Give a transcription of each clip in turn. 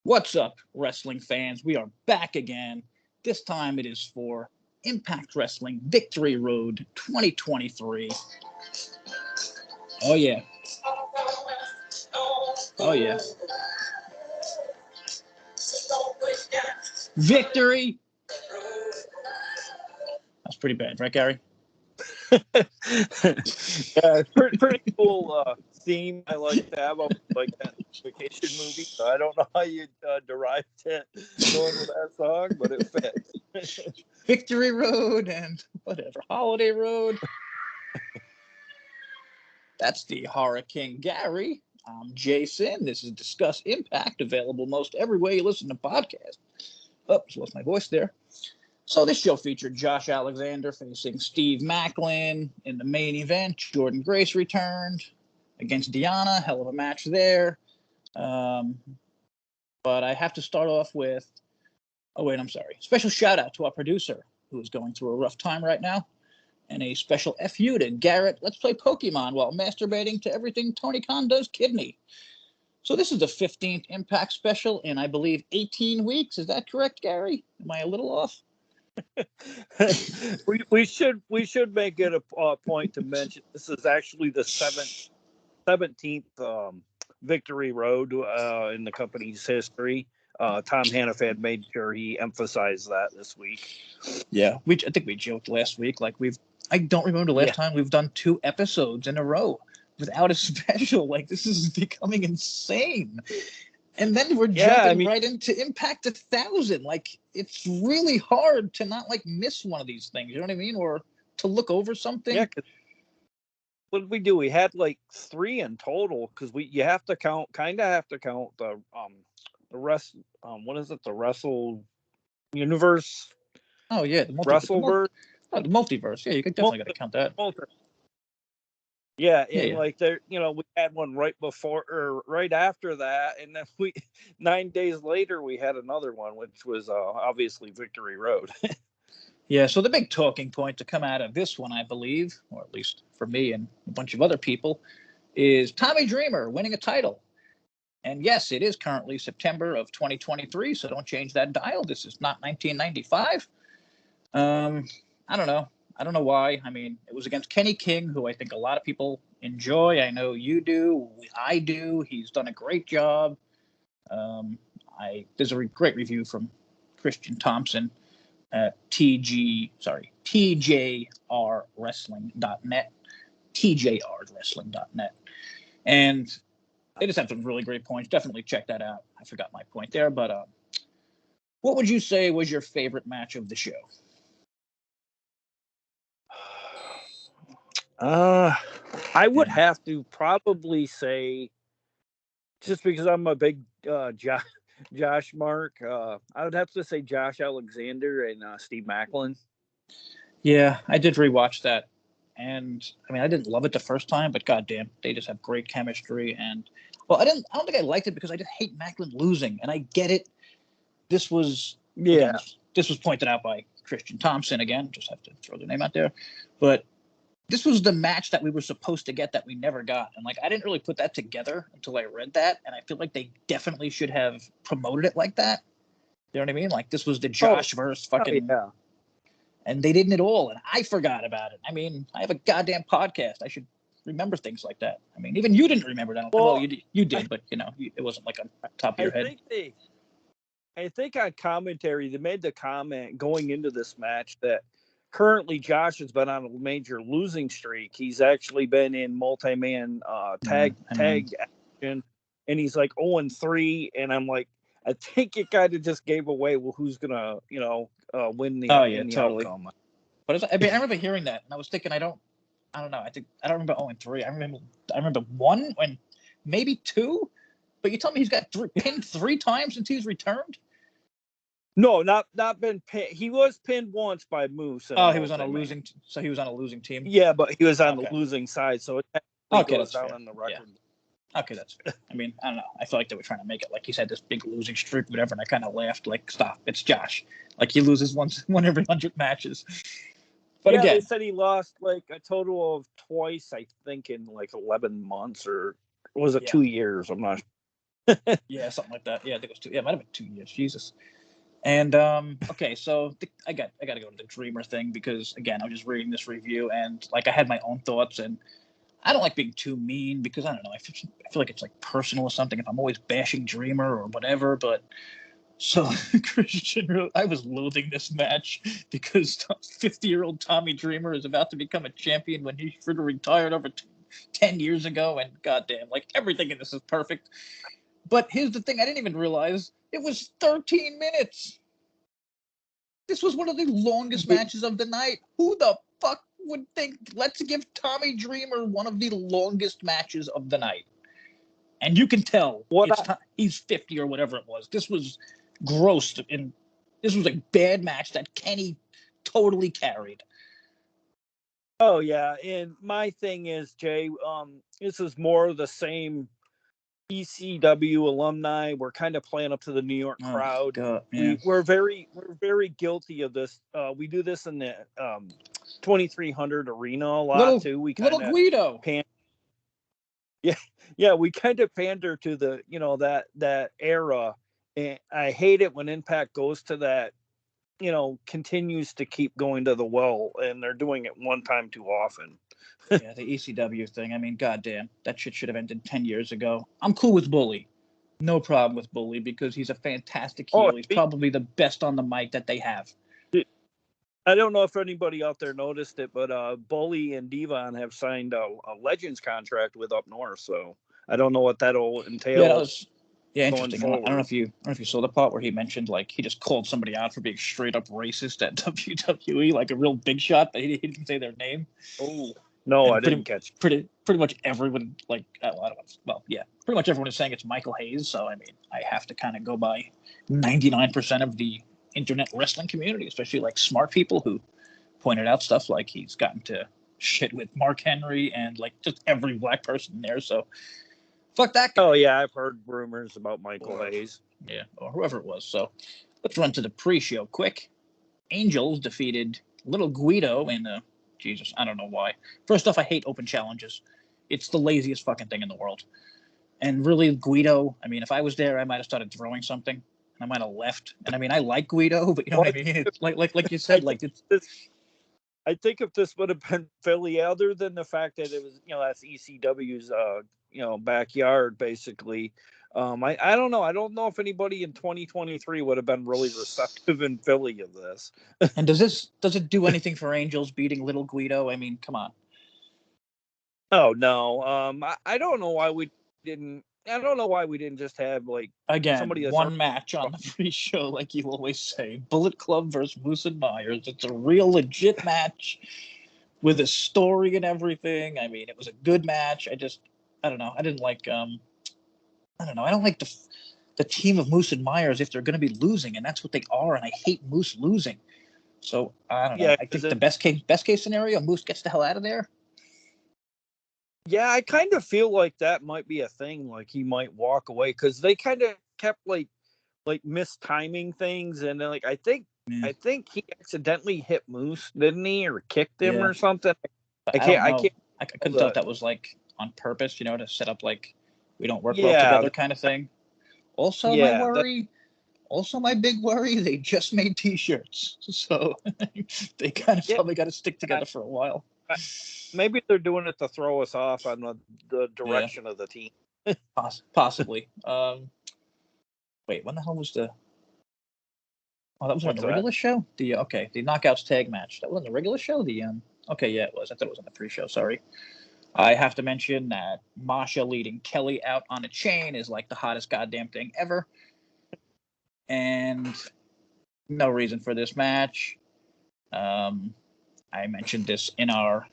What's up, wrestling fans? We are back again. This time it is for Impact Wrestling Victory Road 2023. Oh, yeah. Oh, yeah. Victory! That's pretty bad, right, Gary? Yeah, pretty cool theme. I like to have like that vacation movie. So I don't know how you derived it going with that song, but it fits. Victory Road and whatever, Holiday Road. That's the Horror King Gary. I'm JaySin. This is Discuss Impact, available most everywhere you listen to podcasts. Oh, just lost my voice there. So this show featured Josh Alexander facing Steve Maclin in the main event. Jordynne Grace returned against Deonna. Hell of a match there. But I have to start off with, I'm sorry. Special shout out to our producer, who is going through a rough time right now. And a special FU to Garrett. Let's play Pokemon while masturbating to everything Tony Khan does kidney. So this is the 15th Impact special in, I believe, 18 weeks. Is that correct, Gary? Am I a little off? we should make it a point to mention this is actually the 17th Victory Road in the company's history. Tom Hannafan made sure he emphasized that this week. Yeah, I think we joked last week. I don't remember the last time we've done 2 episodes in a row without a special. Like, this is becoming insane. And then we're jumping right into Impact 1000. Like, it's really hard to not miss one of these things. You know what I mean? Or to look over something. Yeah. What did we do? We had 3 in total because you have to count the rest. What is it? The Wrestle Universe. Oh yeah, the Wrestleverse. The multiverse. Yeah, you could definitely got to count that. Yeah, and there, we had one right before or right after that, and then 9 days later we had another one, which was obviously Victory Road. Yeah, so the big talking point to come out of this one, I believe, or at least for me and a bunch of other people, is Tommy Dreamer winning a title. And yes, it is currently September of 2023, so don't change that dial. This is not 1995. I don't know. I don't know why. I mean, it was against Kenny King, who I think a lot of people enjoy. I know you do. I do. He's done a great job. There's a great review from Christian Thompson at TJRwrestling.net, TJRwrestling.net. And they just have some really great points. Definitely check that out. I forgot my point there, but what would you say was your favorite match of the show? I would have to probably say, just because I'm a big Josh mark, I would have to say Josh Alexander and Steve Maclin. Yeah, I did rewatch that, and I mean, I didn't love it the first time, but goddamn, they just have great chemistry. And I don't think I liked it because I just hate Maclin losing, and I get it. This was this was pointed out by Christian Thompson again. Just have to throw the name out there, but this was the match that we were supposed to get that we never got. And I didn't really put that together until I read that. And I feel like they definitely should have promoted it like that. You know what I mean? This was the Josh versus fucking. Yeah. And they didn't at all. And I forgot about it. I mean, I have a goddamn podcast. I should remember things like that. I mean, even you didn't remember that. Well, you did, but it wasn't on top of your head. I think on commentary, they made the comment going into this match that currently Josh has been on a major losing streak. He's actually been in multi-man tag action, and he's 0-3. And I'm like, I think it kind of just gave away who's gonna win the outcome. But I remember hearing that, and I was thinking, I don't know. I don't remember 0-3. I remember 1 and maybe 2. But you tell me he's got pinned 3 times since he's returned. No, not been pinned. He was pinned once by Moose. Oh, he was on a losing. So he was on a losing team. Yeah, but he was on the losing side, so it goes down on the record. Yeah. Okay, that's fair. I mean, I don't know. I feel like they were trying to make it he's had this big losing streak, whatever. And I kind of laughed, stop. It's Josh. He loses one every 100 matches. But again, they said he lost a total of twice. I think in 11 months, or was it 2 years? I'm not. Yeah, something like that. Yeah, I think it was 2. Yeah, it might have been 2 years. Jesus. And okay, so I got to go to the Dreamer thing because again, I was just reading this review and like I had my own thoughts and I don't like being too mean because I don't know. I feel like it's like personal or something if I'm always bashing Dreamer or whatever. But so Christian, I was loathing this match because 50-year-old Tommy Dreamer is about to become a champion when he should have retired over 10 years ago. And goddamn, like everything in this is perfect. But here's the thing: I didn't even realize it was 13 minutes. This was one of the longest matches of the night. Who the fuck would think, let's give Tommy Dreamer one of the longest matches of the night? And you can tell he's 50 or whatever it was. This was gross. And this was a bad match that Kenny totally carried. Oh, yeah. And my thing is, Jay, this is more of the same ECW alumni. We're kind of playing up to the New York crowd. God, yeah. We're very guilty of this. We do this in the 2300 arena a lot too. We kind of Guido. Yeah, we kind of pander to the that era, and I hate it when Impact goes to that. Continues to keep going to the well, and they're doing it one time too often. Yeah, the ECW thing. I mean, goddamn, that shit should have ended 10 years ago. I'm cool with Bully. No problem with Bully because he's a fantastic heel. He's probably the best on the mic that they have. I don't know if anybody out there noticed it, but Bully and Devon have signed a Legends contract with Up North, so I don't know what that'll entail. Yeah, interesting. I don't know if you saw the part where he mentioned like he just called somebody out for being straight up racist at WWE, like a real big shot, but he didn't say their name. Oh no, I didn't catch. Pretty much everyone like I don't know. Well, yeah, pretty much everyone is saying it's Michael Hayes. So I mean, I have to kind of go by 99% of the internet wrestling community, especially like smart people who pointed out stuff like he's gotten to shit with Mark Henry and like just every black person there. So. Fuck that guy. Oh, yeah, I've heard rumors about Michael Hayes. Yeah, or whoever it was. So let's run to the pre-show quick. Angels defeated Little Guido in the... Jesus, I don't know why. First off, I hate open challenges. It's the laziest fucking thing in the world. And really, Guido, I mean, if I was there, I might have started throwing something. And I might have left. And I mean, I like Guido, but you know what I mean? It's like you said, like it's... I think if this would have been Philly, other than the fact that it was, that's ECW's, backyard, basically. I don't know. I don't know if anybody in 2023 would have been really receptive in Philly of this. And does it do anything for Angels beating Little Guido? I mean, come on. Oh no. I don't know why we didn't. I don't know why we didn't just have like somebody one match on the pre-show, like you always say. Bullet Club versus Moose and Myers. It's a real legit match with a story and everything. I mean, it was a good match. I don't know. I didn't like. I don't know. I don't like the team of Moose and Myers if they're going to be losing, and that's what they are. And I hate Moose losing. So I don't know. I think the best case scenario, Moose gets the hell out of there. Yeah, I kind of feel like that might be a thing. Like he might walk away because they kind of kept like mistiming things, and then I think he accidentally hit Moose, didn't he, or kicked him or something? I couldn't tell if that was like on purpose, to set up like we don't work well together kind of thing. Also, my big worry, they just made T-shirts, so they kind of probably got to stick together for a while. Maybe they're doing it to throw us off on the direction of the team. Possibly. Wait, when the hell was the... Oh, that was on the regular show? The Knockouts tag match. That was on the regular show? Okay, yeah, it was. I thought it was on the pre-show, sorry. I have to mention that Masha leading Kelly out on a chain is like the hottest goddamn thing ever. And no reason for this match. I mentioned this in our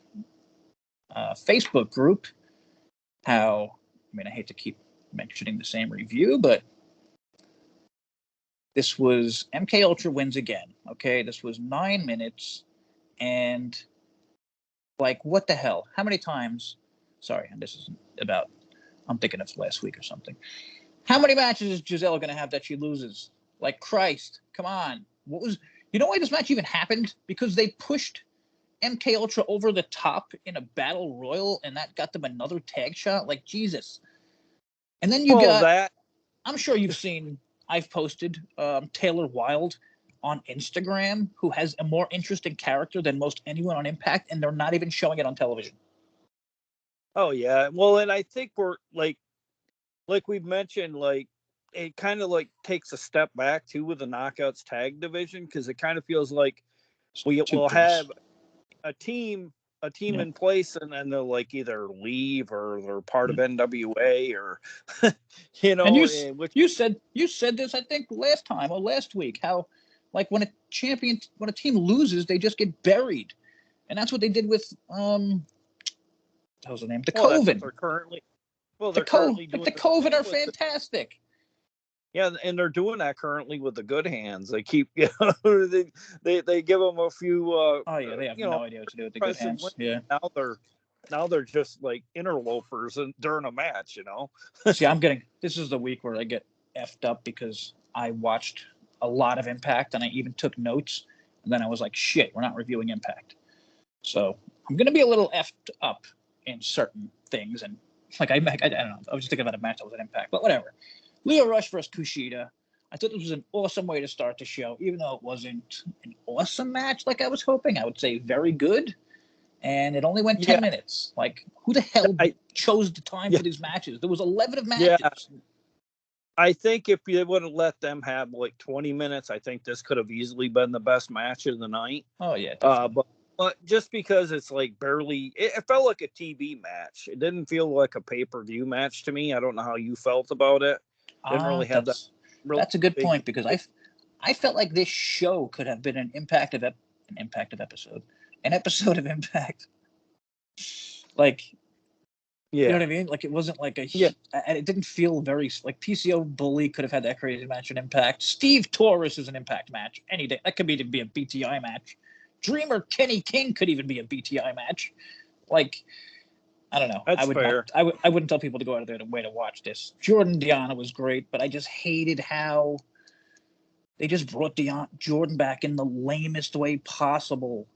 Facebook group. I hate to keep mentioning the same review, but this was MK Ultra wins again. Okay, this was 9 minutes, and like, what the hell? How many times? Sorry, and this isn't about... I'm thinking of last week or something. How many matches is Giselle going to have that she loses? Like, Christ, come on. You know why this match even happened? Because they pushed MK Ultra over the top in a battle royal, and that got them another tag shot. Like, Jesus. And then you got I'm sure you've seen. I've posted Taylor Wilde on Instagram, who has a more interesting character than most anyone on Impact, and they're not even showing it on television. Oh yeah, well, and I think we're like we've mentioned, like it kind of like takes a step back too with the Knockouts tag division, because it kind of feels like we will have a team in place, and then they'll like either leave or they're part of NWA or you know. And you said this, I think, last week, how like when a team loses, they just get buried, and that's what they did with what was the name? The Coven. They're currently doing. The Coven are fantastic. Yeah, and they're doing that currently with the Good Hands. They keep, they give them a few. They have no idea what to do with the Good Hands. Yeah. Now they're just like interlopers during a match. See, this is the week where I get effed up because I watched a lot of Impact and I even took notes, and then I was like, shit, we're not reviewing Impact. So I'm gonna be a little effed up in certain things, and like I don't know. I was just thinking about a match that was an Impact, but whatever. Lio Rush versus Kushida. I thought this was an awesome way to start the show, even though it wasn't an awesome match like I was hoping. I would say very good. And it only went 10 minutes. Like, who the hell chose the time for these matches? There was 11 of matches. Yeah. I think if you would have let them have like 20 minutes, I think this could have easily been the best match of the night. Oh, yeah. But just because it's like barely, it felt like a TV match. It didn't feel like a pay-per-view match to me. I don't know how you felt about it. Didn't really have that. That's a good point, because I felt like this show could have been an episode of Impact. Like, you know what I mean? Like, it wasn't like and it didn't feel very like PCO Bully could have had that crazy match in Impact. Steve Torres is an Impact match any day. That could be a BTI match. Dreamer Kenny King could even be a BTI match. Like, I don't know. That's fair. I wouldn't tell people to go out of their way to watch this. Deonna was great, but I just hated how they just brought Jordynne back in the lamest way possible.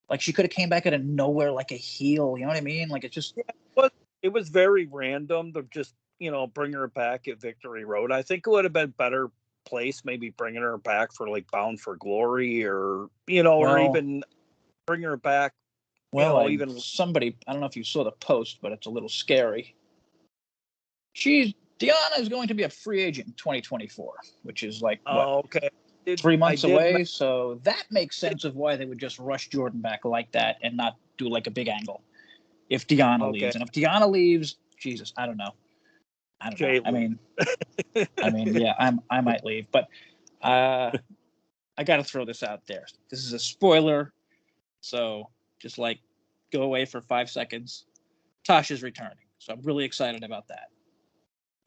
Like, she could have came back out of nowhere like a heel. You know what I mean? Like, it just... It was very random to just, bring her back at Victory Road. I think it would have been better place maybe bringing her back for, like, Bound for Glory or, or even bring her back. Well, somebody... I don't know if you saw the post, but it's a little scary. Deonna is going to be a free agent in 2024, which is like, okay. 3 months away, so that makes sense of why they would just rush Jordynne back like that and not do like a big angle if Deonna leaves. And if Deonna leaves, Jesus, I don't know. I mean, yeah, I might leave, but I got to throw this out there. This is a spoiler, so just like go away for 5 seconds. Tasha's returning, so I'm really excited about that.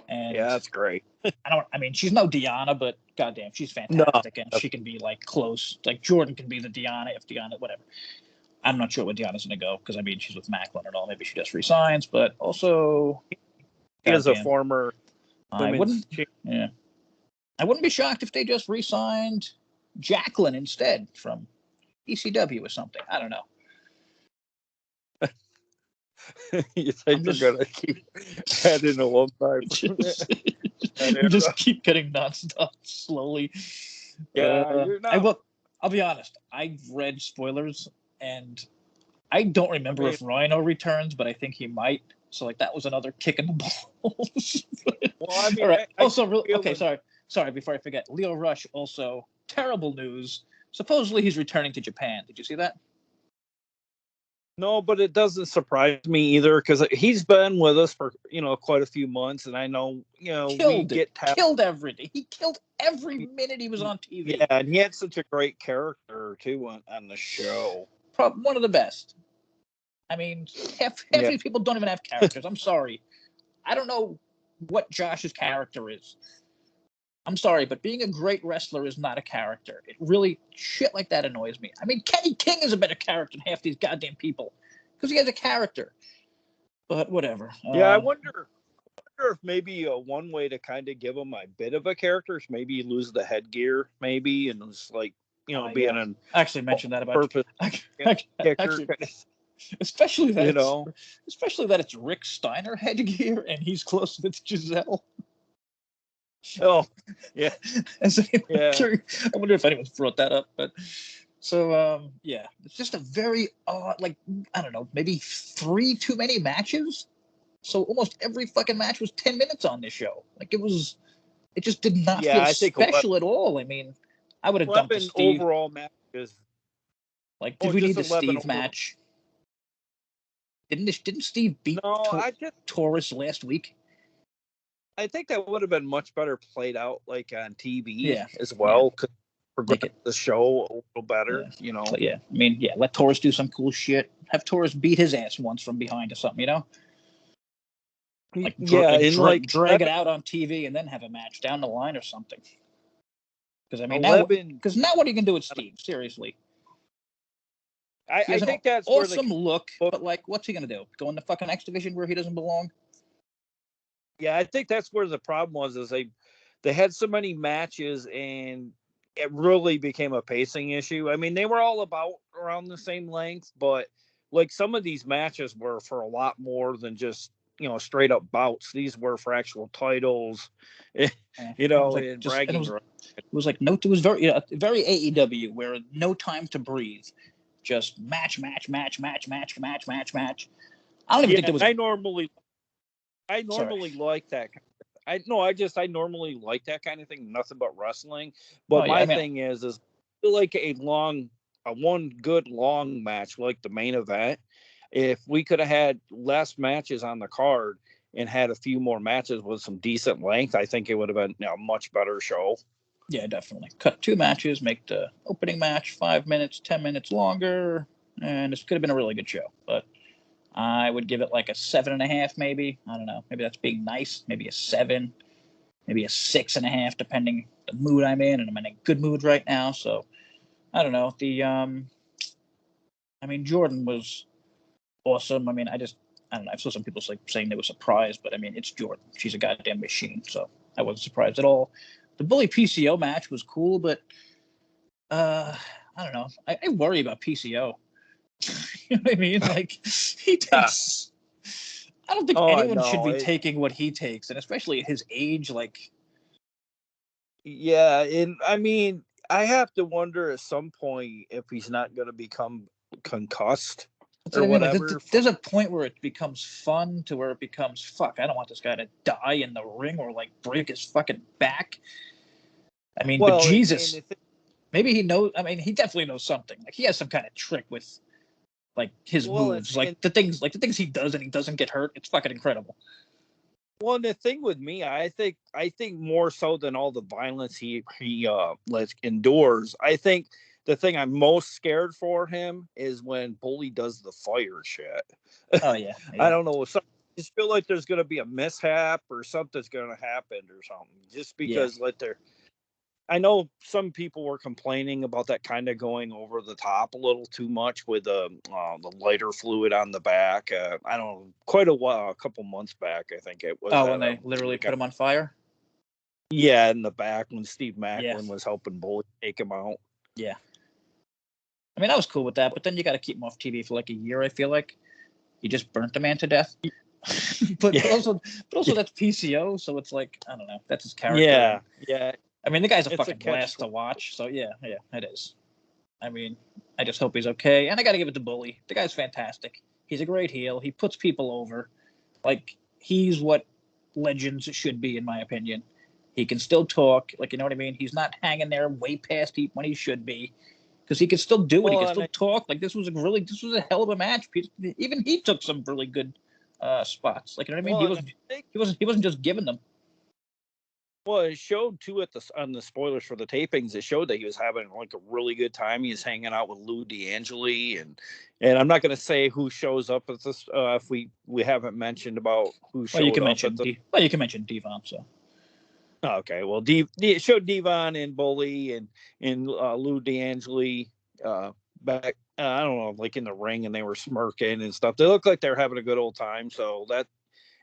And yeah, that's great. I mean, she's no Deonna, but goddamn, she's fantastic, and she can be like close. Like Jordynne can be the Deonna if Deonna, whatever. I'm not sure where Deonna's going to go because I mean she's with Maclin and all. Maybe she just resigns, but also she is a former. I wouldn't be shocked if they just re-signed Jacqueline instead from ECW or something. I don't know. You think they're gonna keep adding a long time? You just keep getting nonstop slowly. Yeah, I'll be honest. I've read spoilers and I don't remember if Rhino returns, but I think he might. So like that was another kick in the balls. Well, I mean, all right. Sorry. Before I forget, Lio Rush also terrible news. Supposedly he's returning to Japan. Did you see that? No, but it doesn't surprise me either because he's been with us for quite a few months, and I know killed everything. He killed every minute he was on TV. Yeah, and he had such a great character too on the show. Probably one of the best. I mean, half these people don't even have characters. I'm sorry. I don't know what Josh's character is. I'm sorry, but being a great wrestler is not a character. It really, shit like that annoys me. I mean, Kenny King is a better character than half these goddamn people because he has a character. But whatever. Yeah, I wonder if maybe one way to kind of give him a bit of a character is maybe you lose the headgear, maybe, and it's like, being an actually mentioned that about purpose. Especially that especially that it's Rick Steiner headgear and he's close with Giselle. Oh, yeah. I wonder if anyone's brought that up, but so yeah, it's just a very odd, like, I don't know, maybe 3 too many matches. So almost every fucking match was 10 minutes on this show. Like it just did not feel I think special at all. I mean, I would have dumped the 11 Steve. overall matches. Like, did we just need the 11 Steve match? Didn't Steve beat Taurus last week? I think that would have been much better played out, like on TV as well. Yeah. Progress the show a little better, you know. But I mean, let Taurus do some cool shit. Have Taurus beat his ass once from behind or something, you know? Like, drag it out on TV and then have a match down the line or something. Because I mean, now what are you gonna do with Steve? Seriously, I think that's awesome look, but like, what's he gonna do? Go in the fucking X division where he doesn't belong? Yeah, I think that's where the problem was. Is they had so many matches and it really became a pacing issue. I mean, they were all about around the same length, but like some of these matches were for a lot more than just, you know, straight up bouts. These were for actual titles, you know, and bragging. It was like it was very AEW, where no time to breathe, just match. I don't even think there was. I normally like that. I normally like that kind of thing. Nothing but wrestling. But my thing is like one good long match like the main event. If we could have had less matches on the card and had a few more matches with some decent length, I think it would have been a much better show. Yeah, definitely. Cut 2 matches, make the opening match 5 minutes, 10 minutes longer, and this could have been a really good show. But I would give it like a 7.5, maybe. I don't know. Maybe that's being nice. Maybe a 7, maybe a 6.5, depending the mood I'm in, and I'm in a good mood right now. So I don't know. I mean, Jordynne was awesome. I mean, I don't know. I saw some people saying they were surprised, but I mean, it's Jordynne. She's a goddamn machine. So I wasn't surprised at all. The Bully PCO match was cool, but I don't know. I worry about PCO. You know what I mean? Like, he takes. I don't think anyone should be taking what he takes, and especially at his age. Like, yeah, and I mean, I have to wonder at some point if he's not going to become concussed or whatever. Like, there's a point where it becomes fun to where it becomes fuck. I don't want this guy to die in the ring or like break his fucking back. I mean, but Jesus, maybe he knows. I mean, he definitely knows something. Like, he has some kind of trick with, like, his moves, the things he does and he doesn't get hurt. It's fucking incredible. Well, and the thing with me, I think more so than all the violence he endures. I think the thing I'm most scared for him is when Bully does the fire shit. Oh yeah. I don't know. I just feel like there's going to be a mishap or something's going to happen or something. Just because I know some people were complaining about that kind of going over the top a little too much with the lighter fluid on the back. I don't know, quite a while, a couple months back, I think it was. Oh, when they literally put him on fire? Yeah, in the back when Steve Maclin was helping Bully take him out. Yeah. I mean, I was cool with that, but then you got to keep him off TV for like a year, I feel like. You just burnt the man to death. but also that's PCO, so it's like, I don't know, that's his character. Yeah. I mean, the guy's a fucking blast to watch, so yeah, it is. I mean, I just hope he's okay, and I got to give it to Bully. The guy's fantastic. He's a great heel. He puts people over. Like, he's what legends should be, in my opinion. He can still talk, like, you know what I mean? He's not hanging there way past when he should be, because he can still do it. He can still talk. Like, this was a hell of a match. Even he took some really good spots. Like, you know what I mean? He wasn't just giving them. Well, it showed too on the spoilers for the tapings. It showed that he was having like a really good time. He was hanging out with Lou D'Angeli, and I'm not going to say who shows up at this if we haven't mentioned about who showed up. You can mention Devon. So okay, well, it showed Devon and Bully and Lou D'Angeli back. I don't know, like in the ring, and they were smirking and stuff. They looked like they were having a good old time. So that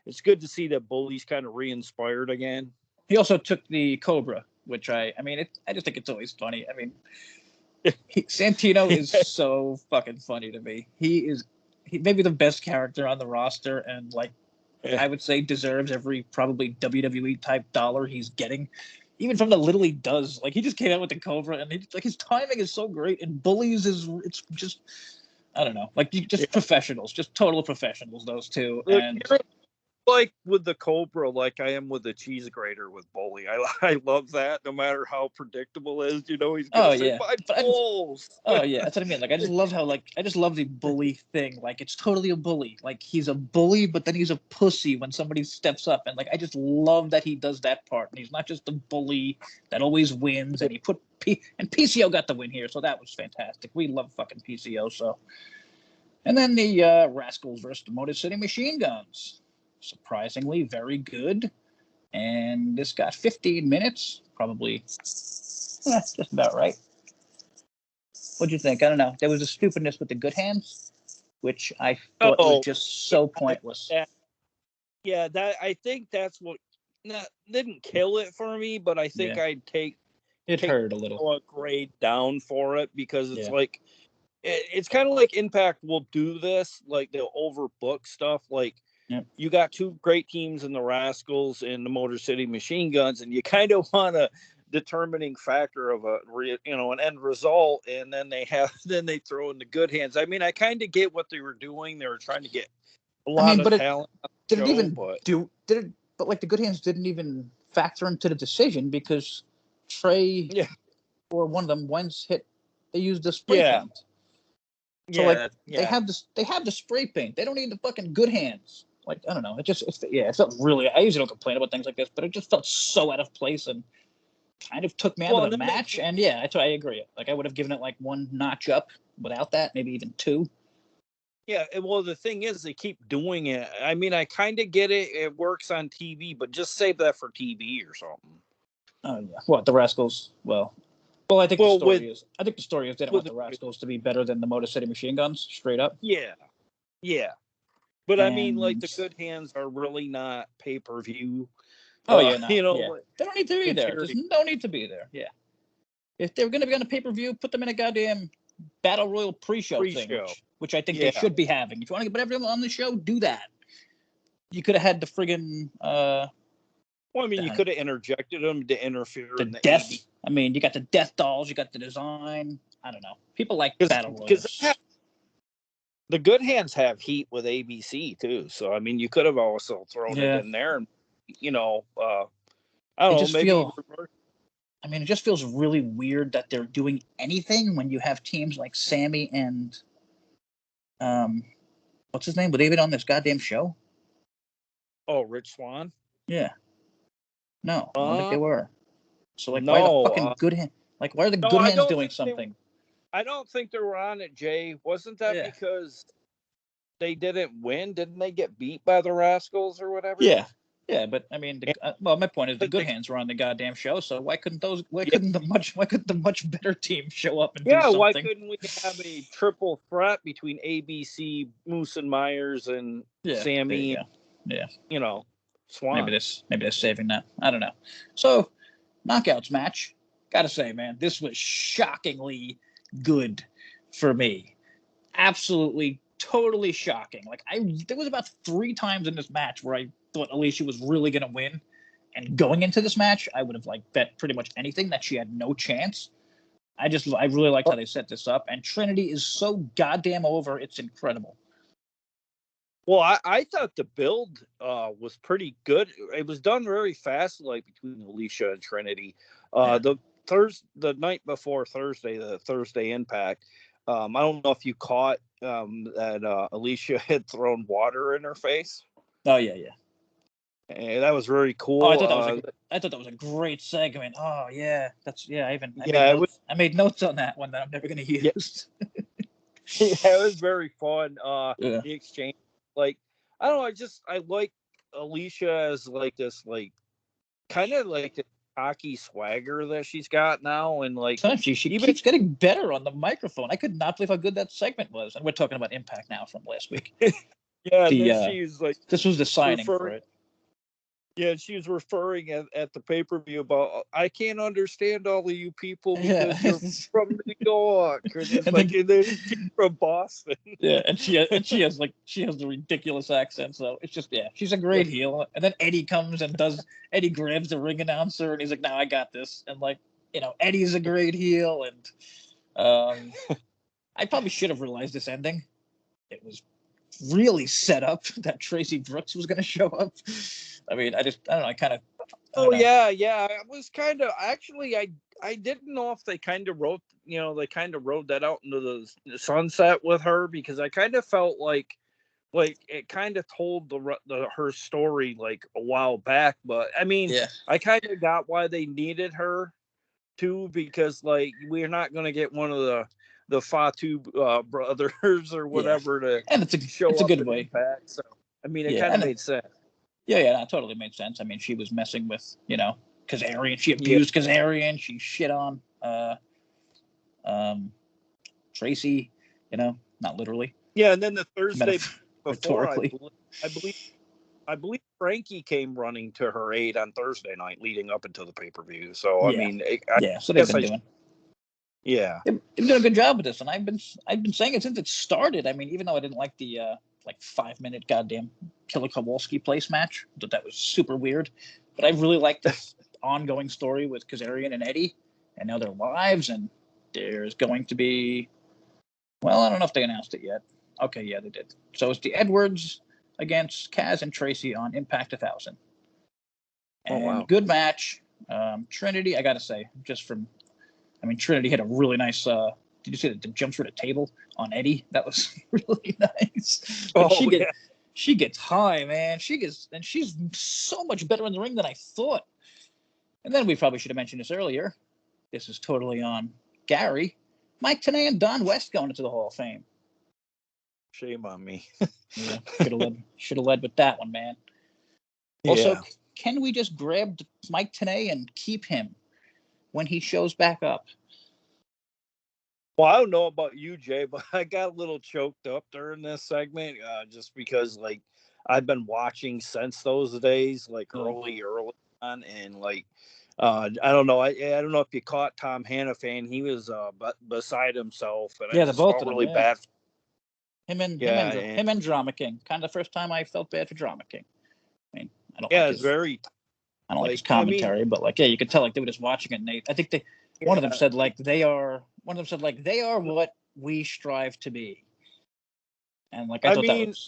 it's good to see that Bully's kind of re-inspired again. He also took the Cobra, which I just think it's always funny. I mean, Santino is so fucking funny to me. He may be the best character on the roster, and like, I would say deserves every probably WWE type dollar he's getting. Even from the little he does, like he just came out with the Cobra, and like his timing is so great. And Bullies it's just I don't know, like just professionals, just total professionals. Those two, Look, and you're like with the Cobra, like I am with the cheese grater with Bully. I love that. No matter how predictable it is, he's gonna say my balls. Oh yeah, that's what I mean. Like I just love I just love the bully thing. Like it's totally a bully. Like he's a bully, but then he's a pussy when somebody steps up. And like I just love that he does that part. And he's not just the bully that always wins. And he put and PCO got the win here, so that was fantastic. We love fucking PCO. So, and then the Rascals versus the Motor City Machine Guns. Surprisingly, very good. And this got 15 minutes, probably. Just about right. What'd you think? I don't know. There was a stupidness with the good hands, which I thought was just so pointless. That I think that's what didn't kill it for me, but I think I'd take hurt a little. A grade down for it because it's like it's kind of like Impact will do this, like they'll overbook stuff. Like you got two great teams in the Rascals and the Motor City Machine Guns, and you kind of want a determining factor of an end result, and then they throw in the good hands. I mean, I kind of get what they were doing. They were trying to get a lot of talent. But like the good hands didn't even factor into the decision because Trey or one of them once they used the spray paint. So they have the spray paint. They don't need the fucking good hands. Like I don't know. It felt really. I usually don't complain about things like this, but it just felt so out of place and kind of took me out of the match. And that's why I agree. Like I would have given it like one notch up without that, maybe even two. Yeah, well, the thing is, they keep doing it. I mean, I kind of get it. It works on TV, but just save that for TV or something. Oh yeah. What the Rascals? Well, I think the story is they don't want the Rascals to be better than the Motor City Machine Guns, straight up. Yeah. But I mean, like the good hands are really not pay-per-view. They don't need to be there. There's no need to be there. Yeah. If they're going to be on a pay-per-view, put them in a goddamn Battle Royal pre-show thing, which I think they should be having. If you want to get everyone on the show, do that. You could have had the friggin' well, I mean, you could have interjected them to interfere in the death. I mean, you got the death dolls, you got the design. I don't know. People like Battle Royals. The good hands have heat with ABC too, so I mean, you could have also thrown it in there, and I don't know, it just feels really weird that they're doing anything when you have teams like Sammy and what's his name? Were they even on this goddamn show? Oh, Rich Swann? Yeah. No, I don't think they were. So why the fucking good hand? Like, why are the good hands doing something? I don't think they were on it, Jay. Wasn't that because they didn't win? Didn't they get beat by the Rascals or whatever? Yeah, but I mean, my point is the good hands were on the goddamn show. So why couldn't the much better team show up and do something? Why couldn't we have a triple threat between ABC, Moose and Myers, and Sammy? Swan. Maybe they're saving that. I don't know. So, knockouts match. Gotta say, man, this was shockingly good for me. Absolutely, totally shocking. Like there was about 3 times in this match where I thought Alicia was really gonna win, and going into this match, I would have bet pretty much anything that she had no chance. I really liked how they set this up, and Trinity is so goddamn over. It's incredible. Well, I thought the build was pretty good. It was done very fast, like between Alicia and Trinity. The night before Thursday, the Thursday Impact. I don't know if you caught that Alicia had thrown water in her face. Oh yeah. And that was very cool. Oh, I thought that was a great segment. Oh yeah, I made notes on that one that I'm never going to use. It was very fun. The exchange. Like, I don't know, I like Alicia as like this, like kind of like the cocky swagger that she's got now, and like she keeps getting better on the microphone. I could not believe how good that segment was. And we're talking about Impact now from last week. She's like, this was the signing for it. Yeah, she was referring at the pay-per-view about, I can't understand all of you people Yeah. because you're from New York. And it's And like, then, and then she's from Boston. yeah, and she has the ridiculous accent. So it's just, yeah, she's a great heel. And then Eddie comes and Eddie grabs the ring announcer and he's like, "No, I got this." And like, Eddie's a great heel. And I probably should have realized this ending. It was really set up that Tracy Brooks was going to show up. I mean, I don't know. I don't know. Yeah. I was kind of, actually, I didn't know if they kind of wrote that out into the sunset with her, because I kind of felt like it kind of told her story like a while back. But I mean, Yeah. I kind of got why they needed her too, because like we're not going to get one of the Fatu brothers or whatever to And it's show a up good in way. Impact. So I mean, it Yeah, kind of and made sense. yeah, that totally made sense. I mean, she was messing with, Kazarian. She abused Kazarian. She shit on Tracy, not literally. Yeah, and then the Thursday before, Rhetorically. I believe Frankie came running to her aid on Thursday night leading up until the pay-per-view. So I mean, so they've been doing. Yeah, they've done a good job with this, and I've been saying it since it started. I mean, even though I didn't like the 5-minute goddamn Killer Kowalski place match, that was super weird, but I really like this ongoing story with Kazarian and Eddie, and now their lives, and there's going to be, well, I don't know if they announced it yet. Okay, yeah, they did. So it's the Edwards against Kaz and Tracy on Impact 1000. And wow. Good match. Trinity, I gotta say, Trinity had a really nice. Did you see the jump through the table on Eddie? That was really nice. She gets high, man. She's so much better in the ring than I thought. And then we probably should have mentioned this earlier. This is totally on Gary. Mike Tenay and Don West going into the Hall of Fame. Shame on me. Yeah, should have led with that one, man. Also, can we just grab Mike Tenay and keep him when he shows back up? Well, I don't know about you, Jay, but I got a little choked up during this segment, just because like I've been watching since those days, like early on, and like I don't know, I don't know if you caught Tom Hannafan. He was beside himself, and yeah, I the just both felt of them, really bad. Him and Drama King. Kind of the first time I felt bad for Drama King. I mean, I don't like his commentary, but you could tell they were just watching it. And I think one of them said they are what we strive to be. And I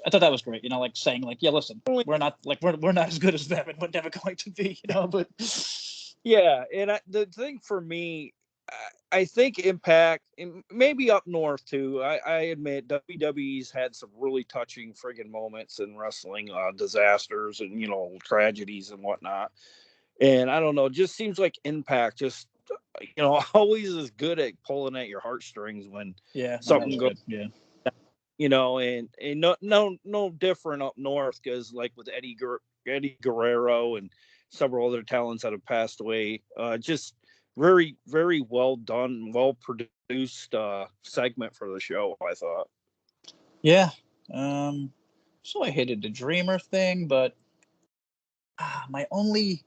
thought that was great. Saying listen, we're not as good as them, and we're never going to be. But yeah, and the thing for me, I think Impact, and maybe up north too. I admit WWE's had some really touching friggin' moments in wrestling, disasters and tragedies and whatnot. And I don't know, it just seems like Impact just always is good at pulling at your heartstrings when something goes. Yeah. And no different up north, because like with Eddie Guerrero and several other talents that have passed away, just very, very well done, well produced segment for the show, I thought. Yeah. So I hated the Dreamer thing, but my only,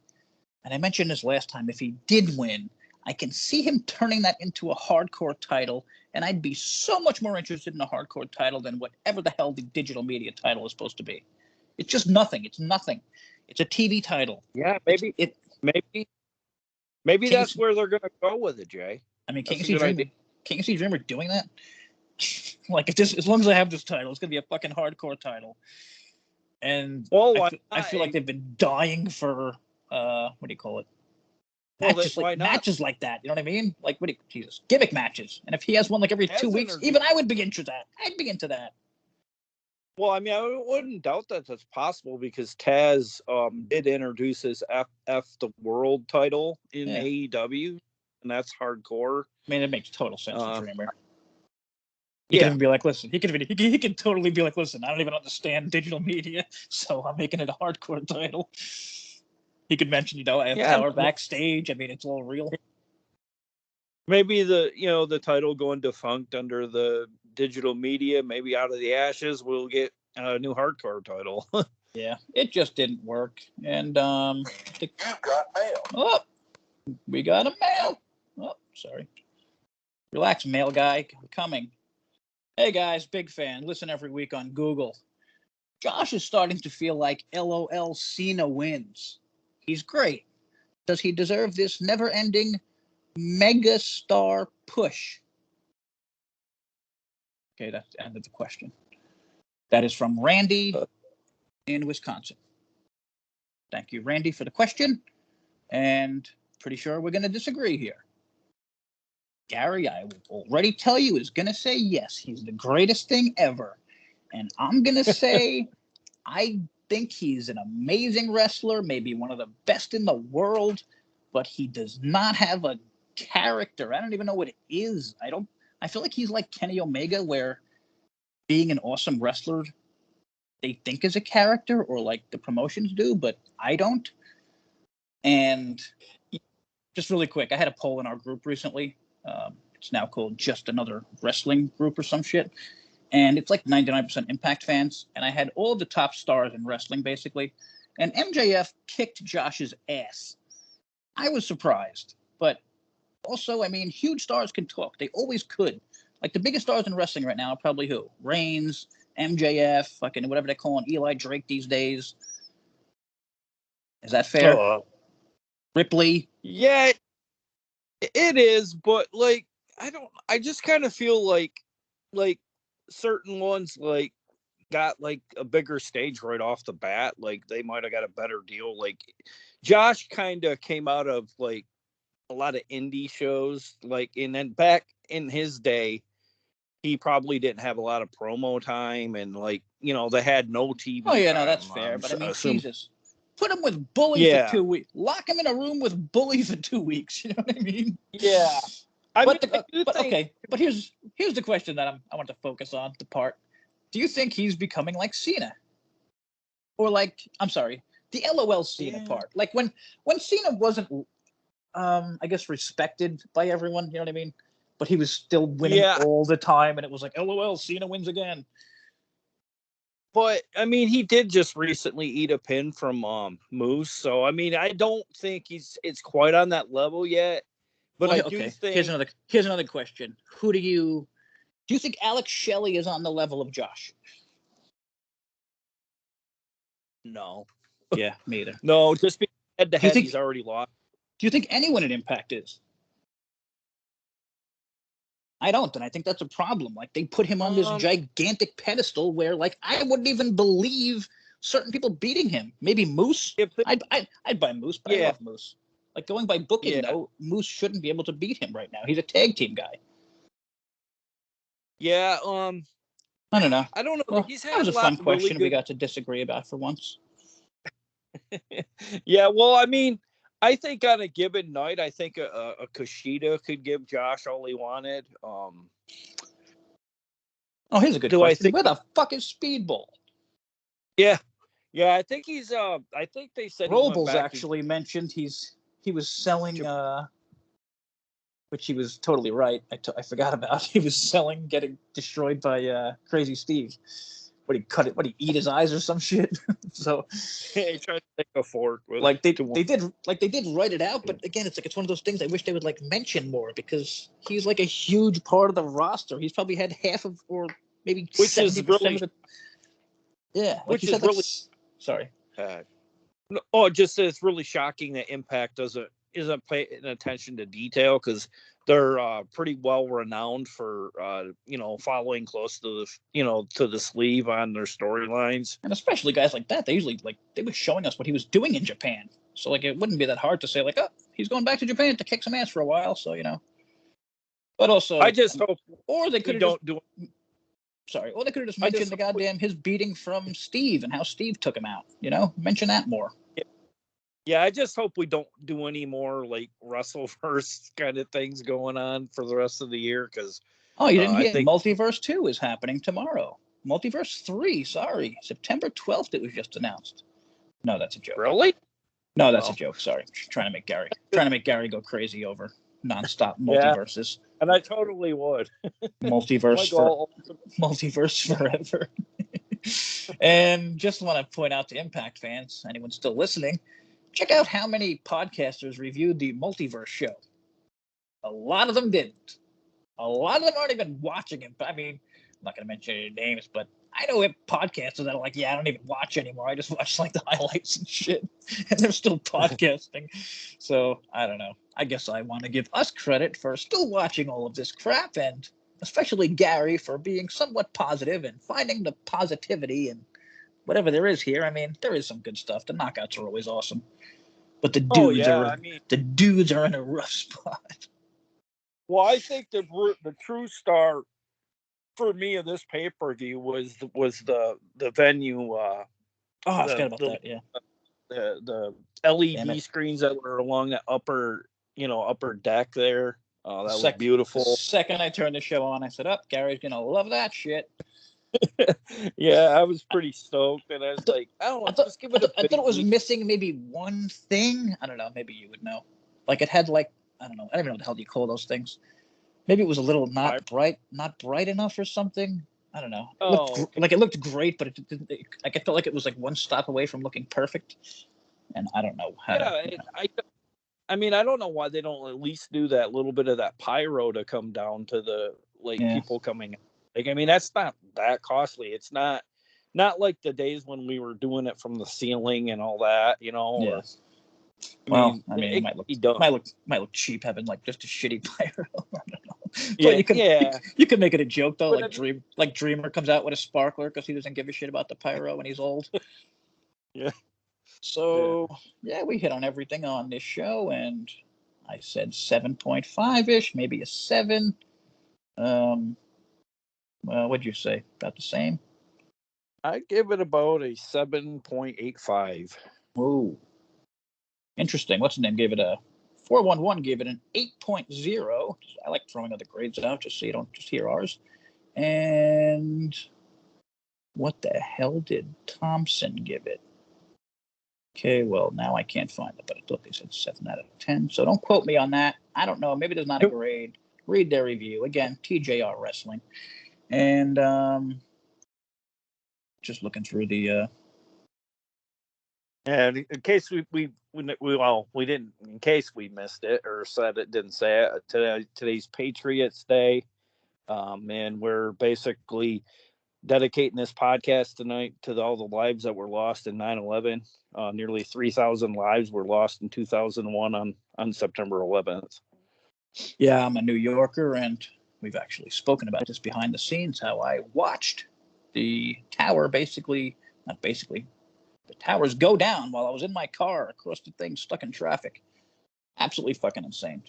and I mentioned this last time, if he did win, I can see him turning that into a hardcore title, and I'd be so much more interested in a hardcore title than whatever the hell the digital media title is supposed to be. It's just nothing. It's nothing. It's a TV title. Yeah, maybe that's where they're going to go with it, Jay. I mean, can't you see Dreamer doing that? As long as I have this title, it's going to be a fucking hardcore title. And I feel like they've been dying for what do you call it? Matches like that. You know what I mean? Jesus, gimmick matches. And if he has one every 2 weeks, even I would be into that. I'd be into that. Well, I mean, I wouldn't doubt that that's possible, because Taz did introduce his F the World title in AEW, and that's hardcore. I mean, it makes total sense for Dreamer. He could even be like, listen, he could totally be like, listen, I don't even understand digital media, so I'm making it a hardcore title. He could mention, I have power backstage. I mean, it's all real. Maybe the title going defunct under the digital media, maybe out of the ashes, we'll get a new hardcore title. Yeah, it just didn't work. And You've got mail. Oh, we got a mail. Oh, sorry. Relax, mail guy. Coming. Hey guys, big fan. Listen every week on Google. Josh is starting to feel like LOL Cena wins. He's great. Does he deserve this never-ending mega star push? Okay, that's the end of the question. That is from Randy in Wisconsin. Thank you, Randy, for the question. And pretty sure we're going to disagree here. Gary, I will already tell you, is going to say yes. He's the greatest thing ever. And I'm going to say I think he's an amazing wrestler, maybe one of the best in the world, but he does not have a character. I don't even know what it is. I feel like he's like Kenny Omega, where being an awesome wrestler they think is a character, or like the promotions do, but I don't. And just really quick, I had a poll in our group recently. It's now called Just Another Wrestling Group or some shit. And it's like 99% Impact fans. And I had all the top stars in wrestling, basically. And MJF kicked Josh's ass. I was surprised. But also, I mean, huge stars can talk. They always could. Like, the biggest stars in wrestling right now are probably who? Reigns, MJF, fucking whatever they call him, Eli Drake these days. Is that fair? Ripley? Yeah, it is. But, like, I just kind of feel like certain ones, like, got like a bigger stage right off the bat. Like, they might have got a better deal. Like, Josh kind of came out of like a lot of indie shows, like, and then back in his day, he probably didn't have a lot of promo time, and like, they had no TV. Oh yeah, time, no, that's fair. But I mean, assume, Jesus, put him with Bully for 2 weeks. Lock him in a room with Bully for 2 weeks. You know what I mean? Yeah. But here's the question that I want to focus on. The part. Do you think he's becoming like Cena? Or like, I'm sorry, the LOL Cena part. Like when Cena wasn't, I guess, respected by everyone, you know what I mean? But he was still winning all the time, and it was like, LOL, Cena wins again. But, I mean, he did just recently eat a pin from Moose, so, I mean, I don't think it's quite on that level yet. But I do think... Here's another question. Who do you think Alex Shelley is on the level of Josh? No. Yeah, me either. No, just because head-to-head, he's already lost. Do you think anyone at Impact is? I don't, and I think that's a problem. Like, they put him on this gigantic pedestal where, like, I wouldn't even believe certain people beating him. Maybe Moose. I'd buy Moose, but I love Moose. Like, going by booking, though, Moose shouldn't be able to beat him right now. He's a tag team guy. Yeah, I don't know. I don't know. Well, that was a fun question we got to disagree about for once. Yeah, well, I mean, I think on a given night, I think a Kushida could give Josh all he wanted. Oh, here's a good question. Where the fuck is Speedball? Yeah, I think he's. I think they said Robles actually mentioned he was selling. Which he was totally right. I forgot about. He was selling, getting destroyed by Crazy Steve. What he eat his eyes or some shit. So he tried to take a fork. Like they did write it out, but again, it's one of those things I wish they would like mention more, because he's like a huge part of the roster. He's probably had half of, or maybe 70% of it. Yeah, like which is really sorry. Just it's really shocking that Impact isn't paying attention to detail, because they're pretty well renowned for following close to the sleeve on their storylines, and especially guys like that. They usually they were showing us what he was doing in Japan, so like it wouldn't be that hard to say like, oh, he's going back to Japan to kick some ass for a while. So but also I just hope, or they could have or they could have just mentioned the goddamn his beating from Steve and how Steve took him out. Mention that more. Yeah, I just hope we don't do any more like Wrestleverse kind of things going on for the rest of the year, because you didn't hear Multiverse 2 is happening tomorrow. Multiverse 3, sorry, September 12th it was just announced. No, that's a joke. Really? No, that's a joke. Sorry, trying to make Gary go crazy over nonstop multiverses. Yeah, and I totally would. Multiverse forever. And just want to point out to Impact fans, anyone still listening, check out how many podcasters reviewed the Multiverse show. A lot of them didn't. A lot of them aren't even watching it. But I mean, I'm not going to mention any names, but I know podcasters that are like, yeah, I don't even watch anymore. I just watch like the highlights and shit. And they're still podcasting. So I don't know. I guess I want to give us credit for still watching all of this crap, and especially Gary for being somewhat positive and finding the positivity and whatever there is here. I mean, there is some good stuff. The knockouts are always awesome. But the dudes the dudes are in a rough spot. Well, I think the true star for me of this pay-per-view was the venue. I forgot about that. Yeah, the LED screens that were along the upper deck there. Oh, that was beautiful. The second I turned the show on, I said, Gary's gonna love that shit. Yeah, I was pretty stoked, and I was like, I don't know, just give it I thought it was missing maybe one thing. I don't know, maybe you would know. Like it had like, I don't know what the hell do you call those things. Maybe it was a little not bright enough or something. I don't know. It looked great, but it didn't. I felt like it was like one stop away from looking perfect, and I don't know how. I mean, I don't know why they don't at least do that little bit of that pyro to come down to the people coming. Like, I mean, that's not that costly. It's not like the days when we were doing it from the ceiling and all that, you know. Yeah. I mean, it might look cheap having like just a shitty pyro. I don't know. Yeah, you could make it a joke though, like Dreamer comes out with a sparkler because he doesn't give a shit about the pyro and he's old. Yeah. So we hit on everything on this show, and I said 7.5-ish, maybe a 7. Well, what'd you say? About the same? I give it about a 7.85. Whoa. Interesting. What's the name? Gave it a 411. Gave it an 8.0. I like throwing other grades out just so you don't just hear ours. And what the hell did Thompson give it? Okay, well, now I can't find it, but I thought they said 7 out of 10. So don't quote me on that. I don't know. Maybe there's not a grade. Read their review. Again, TJR Wrestling. And just looking through the... And in case we didn't, in case we missed it or said it, didn't say it, today's Patriots Day. And we're basically dedicating this podcast tonight to all the lives that were lost in 9/11. Nearly 3,000 lives were lost in 2001 on September 11th. Yeah, I'm a New Yorker, and we've actually spoken about this behind the scenes, how I watched the tower the towers go down while I was in my car across the thing, stuck in traffic. Absolutely fucking insane.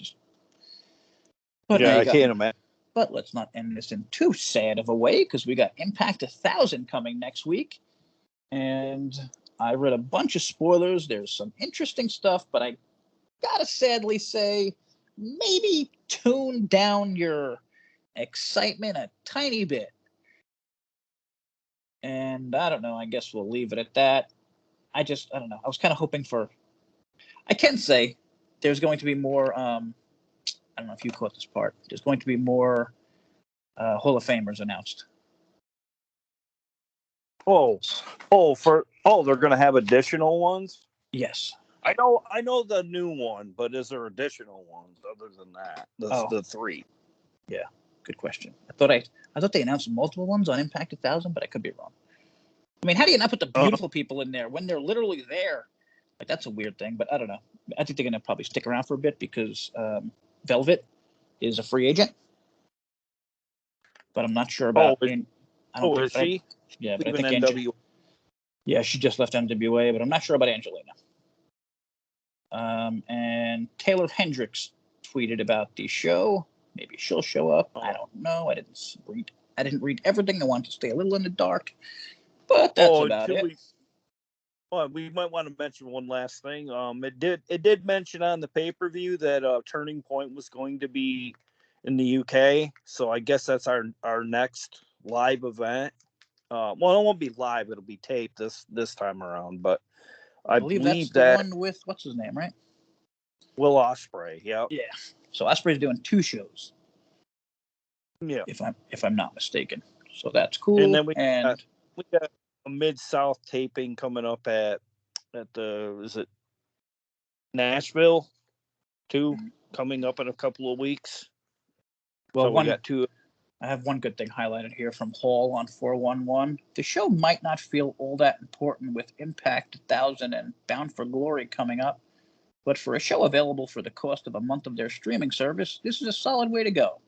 I can't imagine. But let's not end this in too sad of a way, because we got Impact 1000 coming next week. And I read a bunch of spoilers. There's some interesting stuff, but I gotta sadly say, maybe tune down your excitement a tiny bit. And I don't know. I guess we'll leave it at that. I don't know. I was kind of hoping for... I can say there's going to be more... I don't know if you caught this part. There's going to be more Hall of Famers announced. They're going to have additional ones? Yes. I know the new one, but is there additional ones other than that? The 3. Yeah, good question. I thought they announced multiple ones on Impact 1000, but I could be wrong. I mean, how do you not put the beautiful people in there when they're literally there? Like, that's a weird thing, but I don't know. I think they're going to probably stick around for a bit because Velvet is a free agent. But I'm not sure about... is she? Yeah, but I think NWA. Yeah, she just left NWA, but I'm not sure about Angelina. And Taylor Hendricks tweeted about the show. Maybe she'll show up. I don't know. I didn't read everything. I wanted to stay a little in the dark. But that's about it. We might want to mention one last thing. It did mention on the pay-per-view that Turning Point was going to be in the UK. So I guess that's our next live event. Well, it won't be live. It'll be taped this time around. But I believe that's the one with, what's his name, right? Will Ospreay. Yeah. Yeah. So Ospreay's doing 2 shows. Yeah. If I'm not mistaken. So that's cool. And then we got Mid-South taping coming up at is it Nashville too, coming up in a couple of weeks. Well, so we got two. I have one good thing highlighted here from Hall on 411. The show might not feel all that important with Impact 1000 and Bound for Glory coming up, but for a show available for the cost of a month of their streaming service, this is a solid way to go.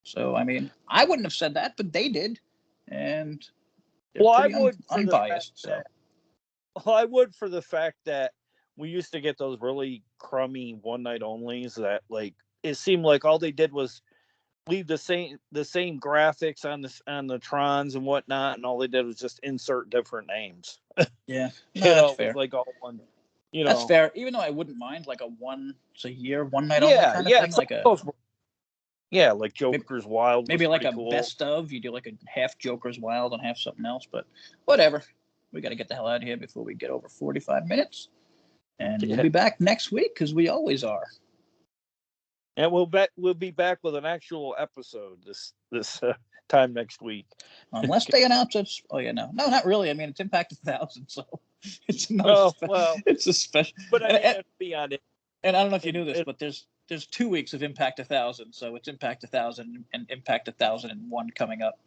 So, I mean, I wouldn't have said that, but they did, and they're pretty unbiased. I would for the fact that we used to get those really crummy one-night onlys that, like, it seemed like all they did was leave the same graphics on the Trons and whatnot, and all they did was just insert different names. Yeah, no, that's fair. Like all one. That's fair. Even though I wouldn't mind like a once a year, one night only kind of thing, like Joker's Wild. Maybe like a cool. best of. You do like a half Joker's Wild and half something else, but whatever. We got to get the hell out of here before we get over 45 minutes, and we'll be back next week because we always are. And we'll be back with an actual episode this time next week, unless they announce it. Oh yeah, no, not really. I mean, it's Impact 1000, so it's it's a special. But I be on it. And I don't know if you knew this, but there's 2 weeks of Impact 1000, so it's Impact 1000 and Impact 1001 coming up.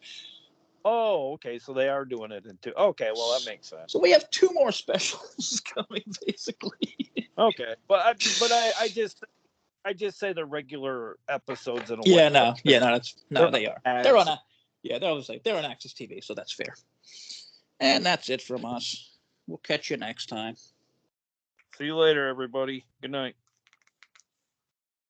Oh, okay. So they are doing it in two. Okay, well that makes sense. So we have 2 more specials coming, basically. Okay, but I just say the regular episodes in a way. They are. They're on they're on Access TV, so that's fair. And that's it from us. We'll catch you next time. See you later, everybody. Good night.